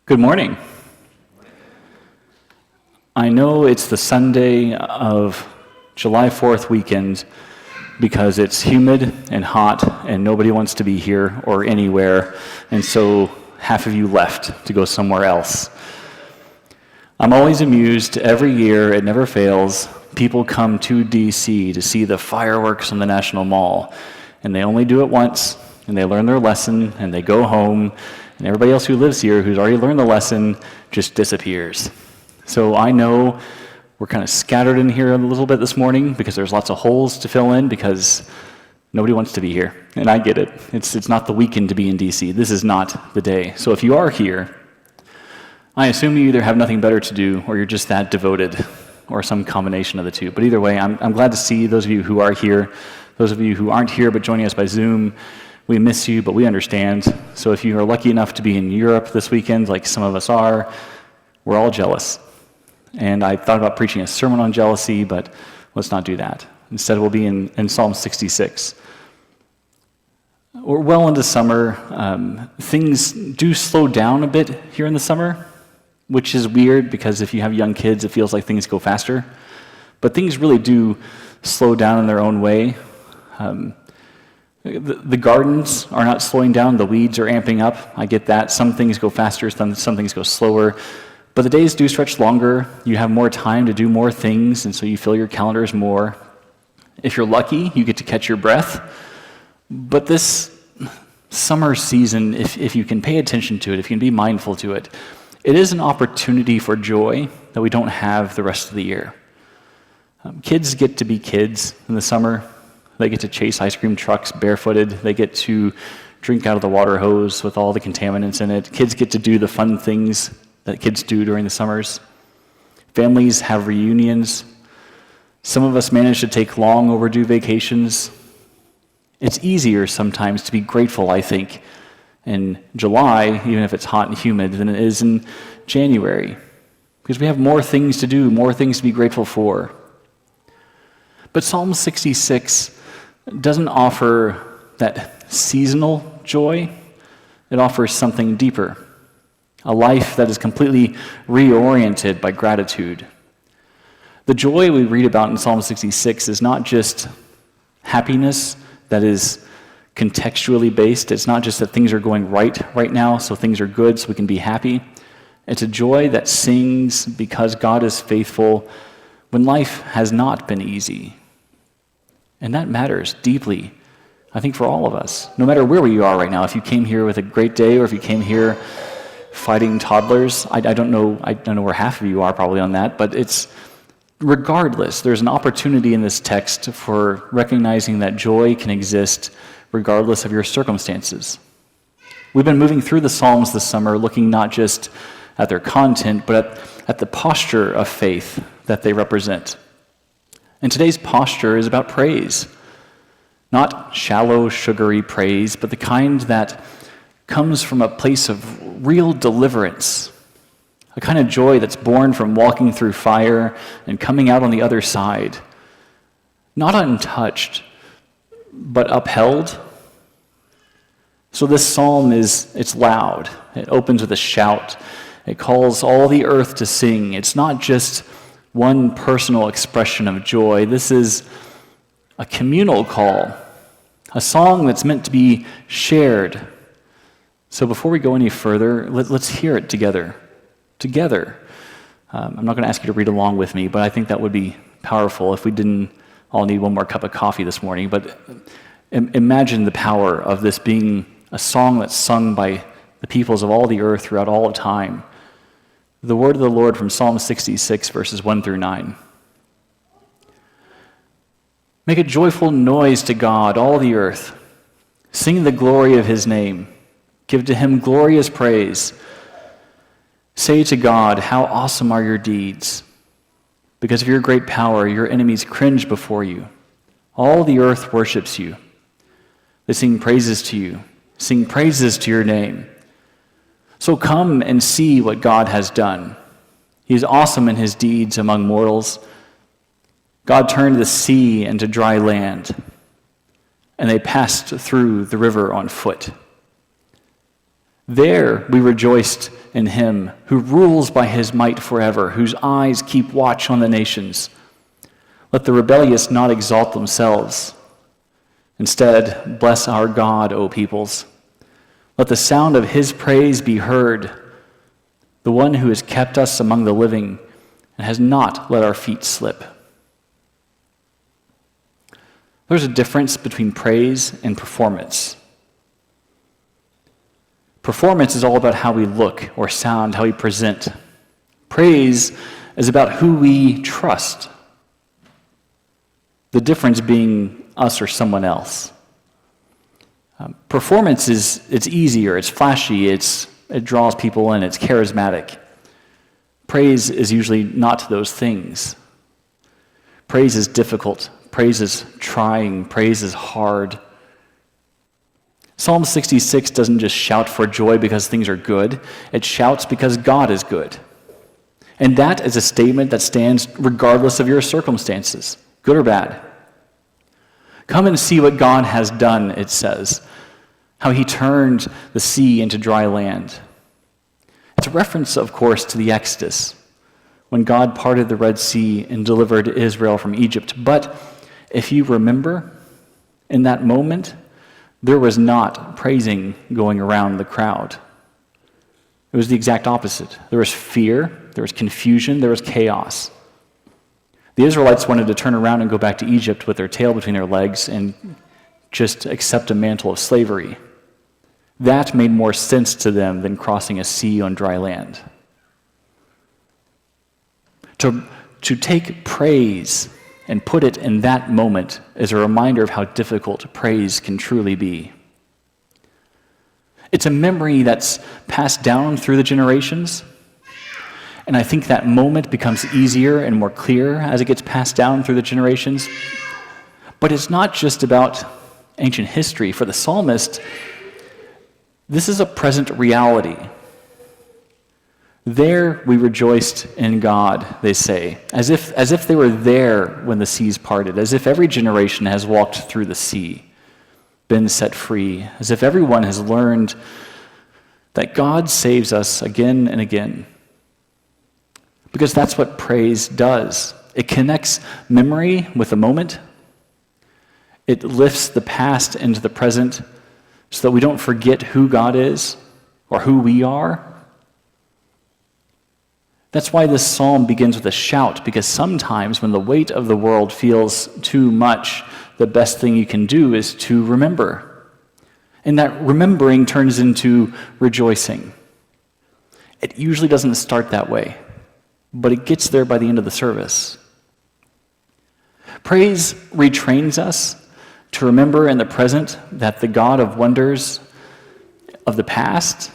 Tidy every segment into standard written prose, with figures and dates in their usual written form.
Good morning. I know it's the Sunday of July 4th weekend because it's humid and hot and nobody wants to be here or anywhere, and so half of you left to go somewhere else. I'm always amused every year, it never fails, people come to DC to see the fireworks on the National Mall, and they only do it once, and they learn their lesson, and they go home, and everybody else who lives here who's already learned the lesson just disappears. So I know we're kind of scattered in here a little bit this morning because there's lots of holes to fill in because nobody wants to be here, and I get it. It's not the weekend to be in DC. This is not the day. So if you are here, I assume you either have nothing better to do or you're just that devoted or some combination of the two. But either way, I'm glad to see those of you who are here. Those of you who aren't here but joining us by Zoom, we miss you, but we understand. So if you are lucky enough to be in Europe this weekend, like some of us are, we're all jealous. And I thought about preaching a sermon on jealousy, but let's not do that. Instead, we'll be in Psalm 66. We're well into summer. Things do slow down a bit here in the summer, which is weird because if you have young kids, it feels like things go faster. But things really do slow down in their own way. The gardens are not slowing down. The weeds are amping up. I get that. Some things go faster, some things go slower. But the days do stretch longer. You have more time to do more things, and so you fill your calendars more. If you're lucky, you get to catch your breath. But this summer season, if you can pay attention to it, if you can be mindful to it, it is an opportunity for joy that we don't have the rest of the year. Kids get to be kids in the summer. They get to chase ice cream trucks barefooted. They get to drink out of the water hose with all the contaminants in it. Kids get to do the fun things that kids do during the summers. Families have reunions. Some of us manage to take long overdue vacations. It's easier sometimes to be grateful, I think, in July, even if it's hot and humid, than it is in January, because we have more things to do, more things to be grateful for. But Psalm 66 doesn't offer that seasonal joy. It offers something deeper, a life that is completely reoriented by gratitude. The joy we read about in Psalm 66 is not just happiness that is contextually based. It's not just that things are going right now, so things are good, so we can be happy. It's a joy that sings because God is faithful when life has not been easy. And that matters deeply, I think, for all of us, no matter where we are right now. If you came here with a great day or if you came here fighting toddlers, I don't know where half of you are probably on that, but it's regardless, there's an opportunity in this text for recognizing that joy can exist regardless of your circumstances. We've been moving through the Psalms this summer, looking not just at their content, but at the posture of faith that they represent. And today's posture is about praise. Not shallow, sugary praise, but the kind that comes from a place of real deliverance. A kind of joy that's born from walking through fire and coming out on the other side. Not untouched, but upheld. So this psalm it's loud. It opens with a shout. It calls all the earth to sing. It's not just one personal expression of joy. This is a communal call, a song that's meant to be shared. So before we go any further, let's hear it together. I'm not going to ask you to read along with me, but I think that would be powerful if we didn't all need one more cup of coffee this morning. But imagine the power of this being a song that's sung by the peoples of all the earth throughout all of time. The word of the Lord from Psalm 66, verses 1 through 9. Make a joyful noise to God, all the earth. Sing the glory of his name. Give to him glorious praise. Say to God, how awesome are your deeds. Because of your great power, your enemies cringe before you. All the earth worships you. They sing praises to you. Sing praises to your name. So come and see what God has done. He is awesome in his deeds among mortals. God turned the sea into dry land, and they passed through the river on foot. There we rejoiced in him who rules by his might forever, whose eyes keep watch on the nations. Let the rebellious not exalt themselves. Instead, bless our God, O peoples. Let the sound of his praise be heard, the one who has kept us among the living and has not let our feet slip. There's a difference between praise and performance. Performance is all about how we look or sound, how we present. Praise is about who we trust. The difference being us or someone else. Performance it's easier, it's flashy, it draws people in, it's charismatic. Praise is usually not those things. Praise is difficult. Praise is trying. Praise is hard. Psalm 66 doesn't just shout for joy because things are good. It shouts because God is good. And that is a statement that stands regardless of your circumstances, good or bad. Come and see what God has done, it says, how he turned the sea into dry land. It's a reference, of course, to the Exodus, when God parted the Red Sea and delivered Israel from Egypt. But if you remember, in that moment, there was not praising going around the crowd. It was the exact opposite. There was fear, there was confusion, there was chaos. The Israelites wanted to turn around and go back to Egypt with their tail between their legs and just accept a mantle of slavery. That made more sense to them than crossing a sea on dry land. To take praise and put it in that moment is a reminder of how difficult praise can truly be. It's a memory that's passed down through the generations, and I think that moment becomes easier and more clear as it gets passed down through the generations. But it's not just about ancient history. For the psalmist, this is a present reality. There we rejoiced in God, they say, as if they were there when the seas parted, as if every generation has walked through the sea, been set free, as if everyone has learned that God saves us again and again. Because that's what praise does. It connects memory with the moment. It lifts the past into the present so that we don't forget who God is or who we are. That's why this psalm begins with a shout, because sometimes when the weight of the world feels too much, the best thing you can do is to remember. And that remembering turns into rejoicing. It usually doesn't start that way, but it gets there by the end of the service. Praise retrains us to remember in the present that the God of wonders of the past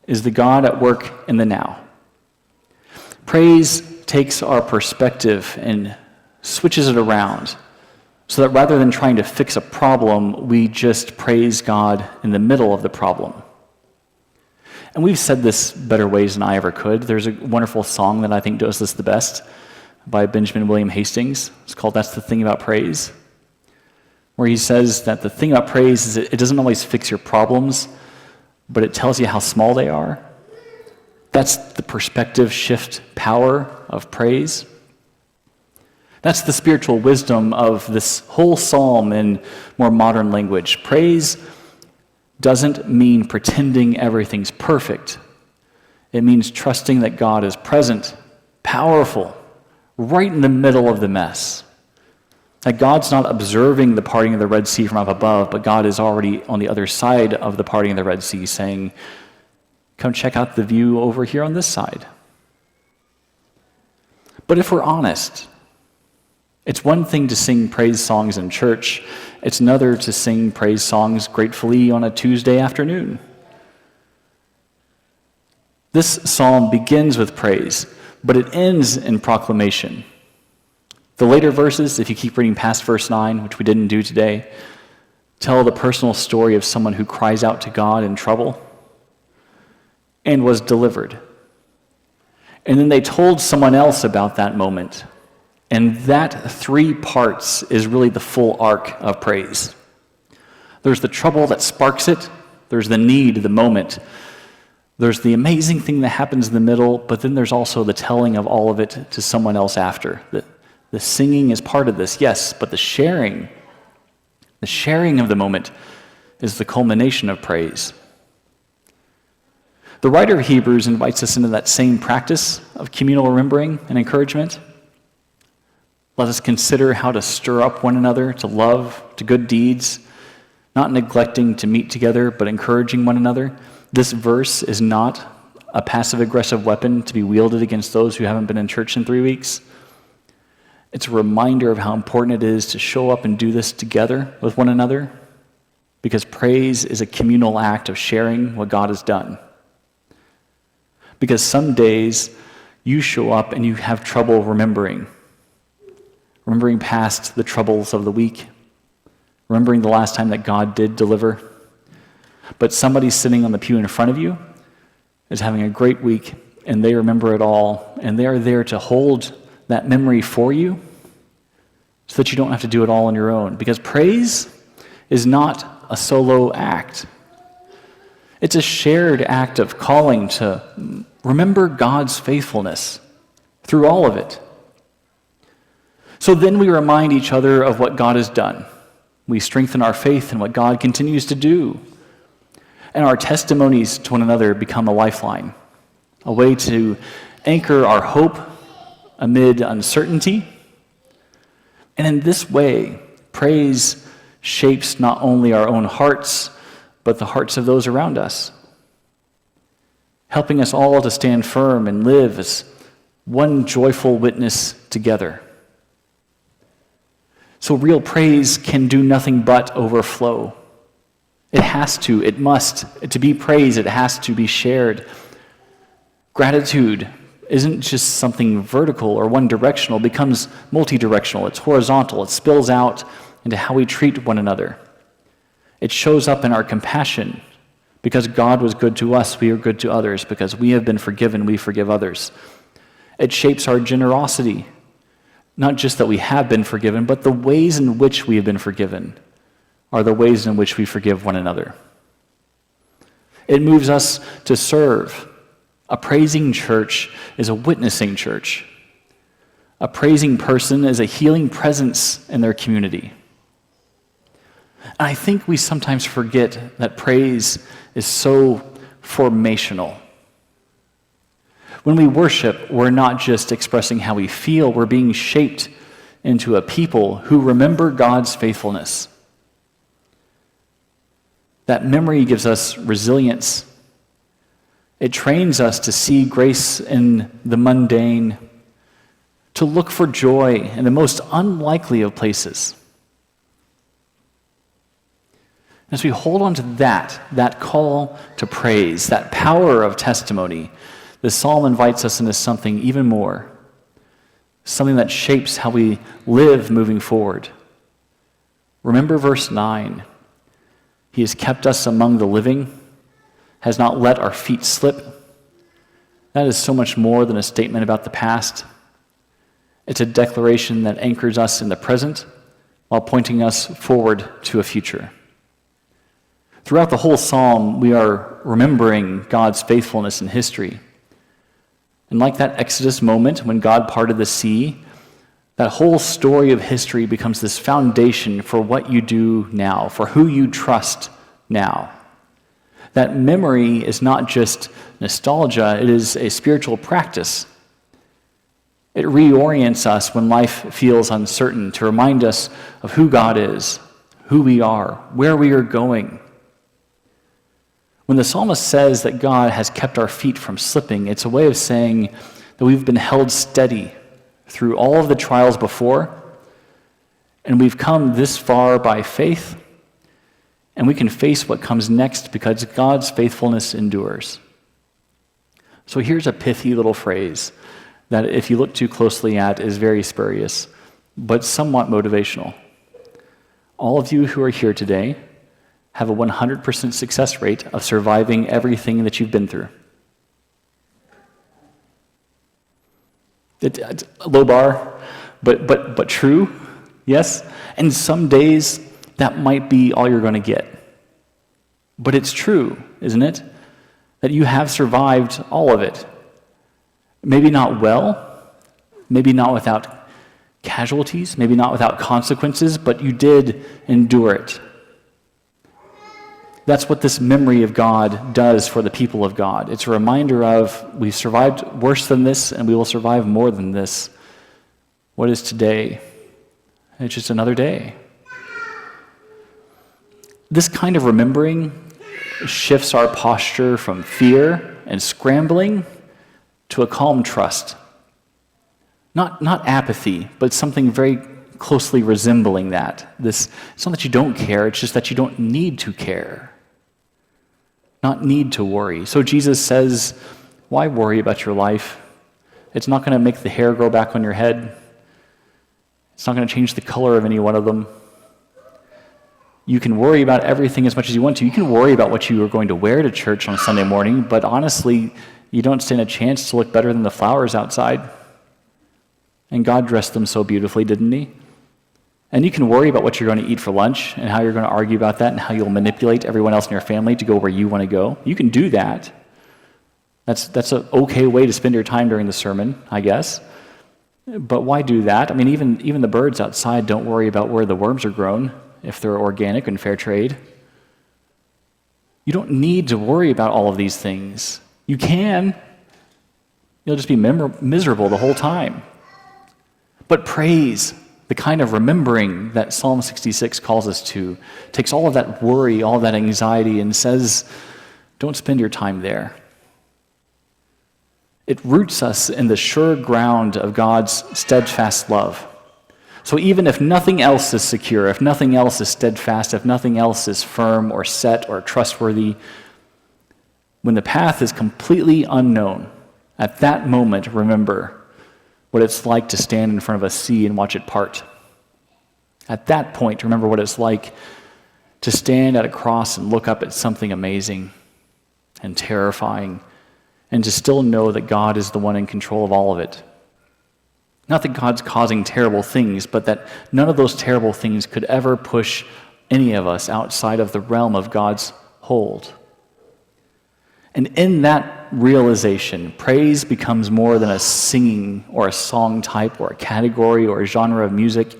is the God at work in the now. Praise takes our perspective and switches it around so that rather than trying to fix a problem, we just praise God in the middle of the problem. And we've said this better ways than I ever could. There's a wonderful song that I think does this the best by Benjamin William Hastings. It's called "That's the Thing About Praise," where he says that the thing about praise is it doesn't always fix your problems, but it tells you how small they are. That's the perspective shift power of praise. That's the spiritual wisdom of this whole psalm in more modern language. Praise doesn't mean pretending everything's perfect. It means trusting that God is present, powerful, right in the middle of the mess. That God's not observing the parting of the Red Sea from up above, but God is already on the other side of the parting of the Red Sea saying, come check out the view over here on this side. But if we're honest, it's one thing to sing praise songs in church. It's another to sing praise songs gratefully on a Tuesday afternoon. This psalm begins with praise, but it ends in proclamation. The later verses, if you keep reading past verse 9, which we didn't do today, tell the personal story of someone who cries out to God in trouble and was delivered. And then they told someone else about that moment. And that 3 parts is really the full arc of praise. There's the trouble that sparks it. There's the need, the moment. There's the amazing thing that happens in the middle, but then there's also the telling of all of it to someone else after. The singing is part of this, yes, but the sharing of the moment is the culmination of praise. The writer of Hebrews invites us into that same practice of communal remembering and encouragement. Let us consider how to stir up one another to love, to good deeds, not neglecting to meet together, but encouraging one another. This verse is not a passive-aggressive weapon to be wielded against those who haven't been in church in 3 weeks. It's a reminder of how important it is to show up and do this together with one another, because praise is a communal act of sharing what God has done. Because some days you show up and you have trouble remembering past the troubles of the week, remembering the last time that God did deliver. But somebody sitting on the pew in front of you is having a great week, and they remember it all, and they are there to hold that memory for you so that you don't have to do it all on your own. Because praise is not a solo act. It's a shared act of calling to remember God's faithfulness through all of it. So then we remind each other of what God has done. We strengthen our faith in what God continues to do. And our testimonies to one another become a lifeline, a way to anchor our hope amid uncertainty. And in this way, praise shapes not only our own hearts, but the hearts of those around us, helping us all to stand firm and live as one joyful witness together. So real praise can do nothing but overflow. It has to, it must. To be praised, it has to be shared. Gratitude isn't just something vertical or one-directional, it becomes multi-directional. It's horizontal. It spills out into how we treat one another. It shows up in our compassion. Because God was good to us, we are good to others. Because we have been forgiven, we forgive others. It shapes our generosity. Not just that we have been forgiven, but the ways in which we have been forgiven are the ways in which we forgive one another. It moves us to serve. A praising church is a witnessing church. A praising person is a healing presence in their community. And I think we sometimes forget that praise is so formational. When we worship, we're not just expressing how we feel, we're being shaped into a people who remember God's faithfulness. That memory gives us resilience. It trains us to see grace in the mundane, to look for joy in the most unlikely of places. As we hold on to that call to praise, that power of testimony, the psalm invites us into something even more, something that shapes how we live moving forward. Remember verse 9. He has kept us among the living, has not let our feet slip. That is so much more than a statement about the past. It's a declaration that anchors us in the present while pointing us forward to a future. Throughout the whole psalm, we are remembering God's faithfulness in history. And like that Exodus moment when God parted the sea, that whole story of history becomes this foundation for what you do now, for who you trust now. That memory is not just nostalgia, it is a spiritual practice. It reorients us when life feels uncertain to remind us of who God is, who we are, where we are going. When the psalmist says that God has kept our feet from slipping, it's a way of saying that we've been held steady through all of the trials before, and we've come this far by faith, and we can face what comes next because God's faithfulness endures. So here's a pithy little phrase that if you look too closely at is very spurious, but somewhat motivational. All of you who are here today have a 100% success rate of surviving everything that you've been through. It's a low bar, but true, yes? And some days that might be all you're going to get. But it's true, isn't it? that you have survived all of it. Maybe not well, maybe not without casualties, maybe not without consequences, but you did endure it. That's what this memory of God does for the people of God. It's a reminder of we've survived worse than this, and we will survive more than this. What is today? It's just another day. This kind of remembering shifts our posture from fear and scrambling to a calm trust. Not apathy, but something very closely resembling that. It's not that you don't care, it's just that you don't need to care. Not need to worry. So Jesus says, why worry about your life? It's not going to make the hair grow back on your head. It's not going to change the color of any one of them. You can worry about everything as much as you want to. You can worry about what you are going to wear to church on Sunday morning, but honestly, you don't stand a chance to look better than the flowers outside. And God dressed them so beautifully, didn't he? And you can worry about what you're going to eat for lunch and how you're going to argue about that and how you'll manipulate everyone else in your family to go where you want to go. You can do that. That's an okay way to spend your time during the sermon, I guess. But why do that? I mean, even the birds outside don't worry about where the worms are grown if they're organic and fair trade. You don't need to worry about all of these things. You can. You'll just be miserable the whole time. But praise, the kind of remembering that Psalm 66 calls us to, takes all of that worry, all of that anxiety, and says, don't spend your time there. It roots us in the sure ground of God's steadfast love. So even if nothing else is secure, if nothing else is steadfast, if nothing else is firm or set or trustworthy, when the path is completely unknown, at that moment, remember what it's like to stand in front of a sea and watch it part. At that point, remember what it's like to stand at a cross and look up at something amazing and terrifying, and to still know that God is the one in control of all of it. Not that God's causing terrible things, but that none of those terrible things could ever push any of us outside of the realm of God's hold. And in that realization, praise becomes more than a singing or a song type or a category or a genre of music.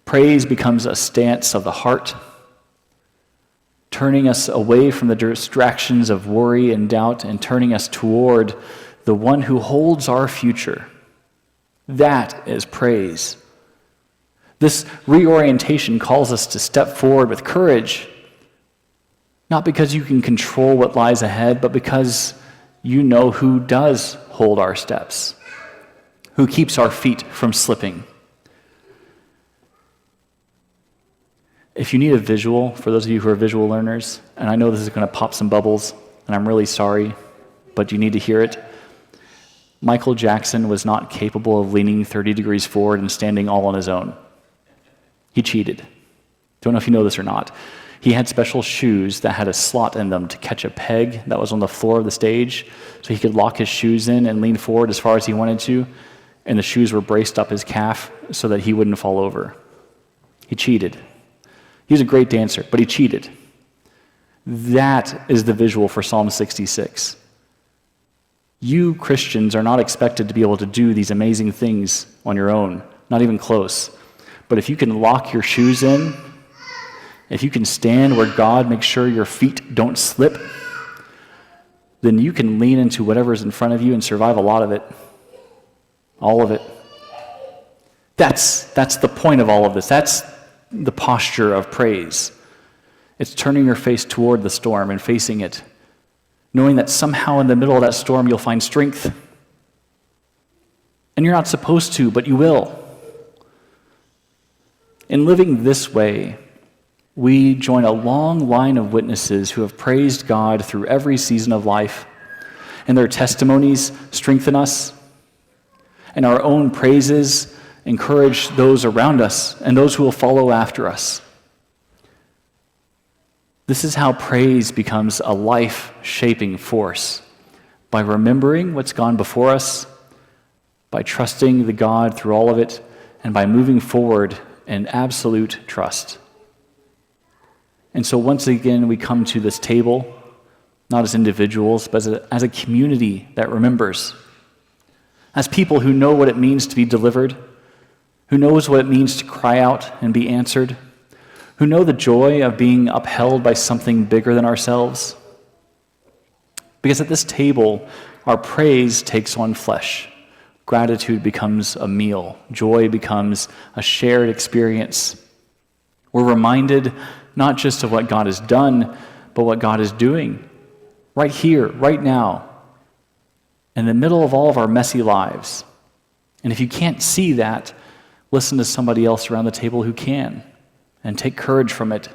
Praise becomes a stance of the heart, turning us away from the distractions of worry and doubt and turning us toward the one who holds our future. That is praise. This reorientation calls us to step forward with courage, not because you can control what lies ahead, but because you know who does hold our steps, who keeps our feet from slipping. If you need a visual, for those of you who are visual learners, and I know this is going to pop some bubbles, and I'm really sorry, but you need to hear it. Michael Jackson was not capable of leaning 30 degrees forward and standing all on his own. He cheated. Don't know if you know this or not. He had special shoes that had a slot in them to catch a peg that was on the floor of the stage, so he could lock his shoes in and lean forward as far as he wanted to, and the shoes were braced up his calf so that he wouldn't fall over. He cheated. He was a great dancer, but he cheated. That is the visual for Psalm 66. You Christians are not expected to be able to do these amazing things on your own, not even close. But if you can lock your shoes in, if you can stand where God makes sure your feet don't slip, then you can lean into whatever's in front of you and survive a lot of it. All of it. That's the point of all of this. That's the posture of praise. It's turning your face toward the storm and facing it, knowing that somehow in the middle of that storm you'll find strength. And you're not supposed to, but you will. In living this way, we join a long line of witnesses who have praised God through every season of life, and their testimonies strengthen us, and our own praises encourage those around us and those who will follow after us. This is how praise becomes a life-shaping force, by remembering what's gone before us, by trusting the God through all of it, and by moving forward in absolute trust. And so once again, we come to this table, not as individuals, but as a community that remembers. As people who know what it means to be delivered, who knows what it means to cry out and be answered, who know the joy of being upheld by something bigger than ourselves. Because at this table, our praise takes on flesh. Gratitude becomes a meal. Joy becomes a shared experience. We're reminded not just of what God has done, but what God is doing right here, right now, in the middle of all of our messy lives. And if you can't see that, listen to somebody else around the table who can, and take courage from it.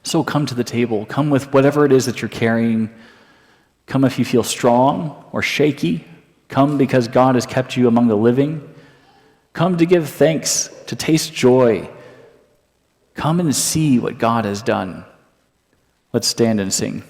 So come to the table. Come with whatever it is that you're carrying. Come if you feel strong or shaky. Come because God has kept you among the living. Come to give thanks, to taste joy. Come and see what God has done. Let's stand and sing.